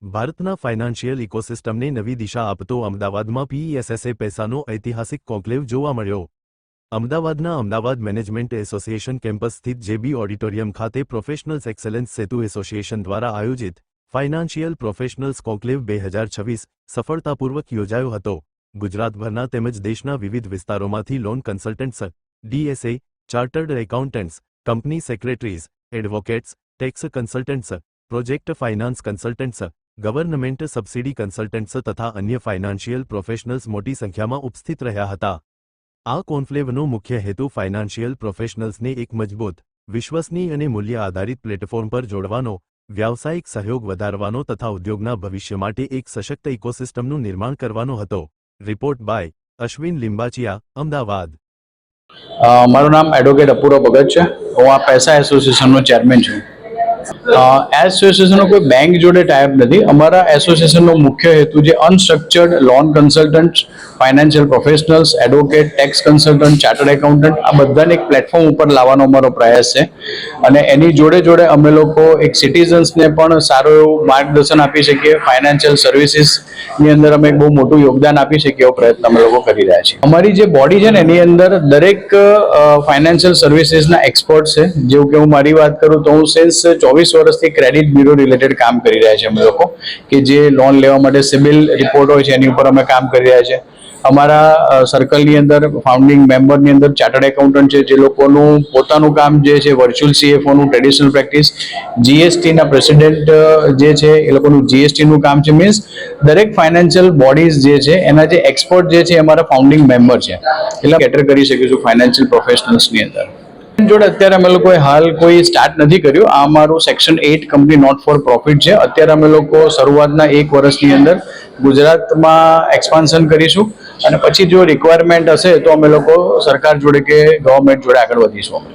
ભારતના ફાઇનાન્શિયલ ઇકોસિસ્ટમને નવી દિશા આપતો અમદાવાદમાં પીએસએસએ પૈસાનો ઐતિહાસિક કોન્ક્લેવ જોવા મળ્યો। અમદાવાદના અમદાવાદ મેનેજમેન્ટ એસોસિએશન કેમ્પસ સ્થિત જેબી ઓડિટોરિયમ ખાતે પ્રોફેશનલ્સ એક્સેલન્સ સેતુ એસોસિએશન દ્વારા આયોજિત ફાઇનાન્શિયલ પ્રોફેશનલ્સ કોન્ક્લેવ 2026 સફળતાપૂર્વક યોજાયો હતો। ગુજરાતભરના તેમજ દેશના વિવિધ વિસ્તારોમાંથી loan consultants, DSA, chartered accountants, company secretaries, advocates, tax consultants, project finance consultants, government subsidy consultants તથા અન્ય ફાઇનાન્શિયલ પ્રોફેશનલ્સ મોટી સંખ્યામાં ઉપસ્થિત રહ્યા હતા। આ કોન્ક્લેવનો મુખ્ય હેતુ ફાઇનાન્શિયલ પ્રોફેશનલ્સને એક મજબૂત, વિશ્વસનીય અને મૂલ્ય આધારિત પ્લેટફોર્મ પર જોડવાનો, વ્યાવસાયિક સહયોગ વધારવાનો તથા ઉદ્યોગના ભવિષ્ય માટે એક સશક્ત ઇકોસિસ્ટમનું નિર્માણ કરવાનો હતો। Report by Ashwin Limbachiya, Ahmedabad. મારું નામ એડવોકેટ અપૂર્વ ભગત છે। હું આ પૈસા એસોસિએશનનો ચેરમેન છું। એસોસિએશનનો કોઈ બેંક જોડે ટાઈપ નથી। અમારા એસોસિએશનનો મુખ્ય હેતુ જે unstructured loan consultant, financial professionals, advocate, tax consultant, chartered accountant આ બધાને એક પ્લેટફોર્મ ઉપર લાવવાનો અમારો પ્રયાસ છે। અને એની જોડે જોડે અમે લોકો એક સિટીઝન્સને પણ સારું એવું માર્ગદર્શન આપી શકીએ, ફાઇનાન્શિયલ સર્વિસીસની અંદર અમે એક બહુ મોટું યોગદાન આપી શકીએ એવો પ્રયત્ન અમે લોકો કરી રહ્યા છીએ। અમારી જે બોડી છે ને એની અંદર દરેક ફાઇનાન્શિયલ સર્વિસીસના એક્સપર્ટ છે। જેવું કે હું મારી વાત કરું તો હું સિન્સ 24 વર્ષથી ક્રેડિટ બ્યુરો રિલેટેડ કામ કરી રહ્યા છીએ અમે લોકો, કે જે લોન લેવા માટે સિબિલ રિપોર્ટ હોય છે એની ઉપર અમે કામ કરી રહ્યા છીએ। અમારા સર્કલની અંદર ફાઉન્ડિંગ મેમ્બરની અંદર ચાર્ટર્ડ એકાઉન્ટન્ટ છે, જે લોકોનું પોતાનું કામ જે છે વર્ચ્યુઅલ સીએફઓનું ટ્રેડિશનલ પ્રેક્ટિસ, જીએસટીના પ્રેસિડેન્ટ જે છે એ લોકોનું જીએસટીનું કામ છે। મીન્સ દરેક ફાઇનાન્શિયલ બોડીઝ જે છે એના જે એક્સપર્ટ જે છે અમારા ફાઉન્ડિંગ મેમ્બર છે, એટલે કેટર કરી શકીશું ફાઇનાન્શિયલ પ્રોફેશનલ્સની અંદર। જોડે અત્યારે અમે લોકોએ હાલ કોઈ સ્ટાર્ટ નથી કર્યું। આ અમારું section 8 company not for profit છે। અત્યારે અમે લોકો શરૂઆતના 1 વર્ષની અંદર ગુજરાતમાં એક્સપાન્શન કરીશું અને પછી જો રિક્વાયરમેન્ટ હશે તો અમે લોકો સરકાર જોડે કે ગવર્મેન્ટ જોડે આગળ વધીશું।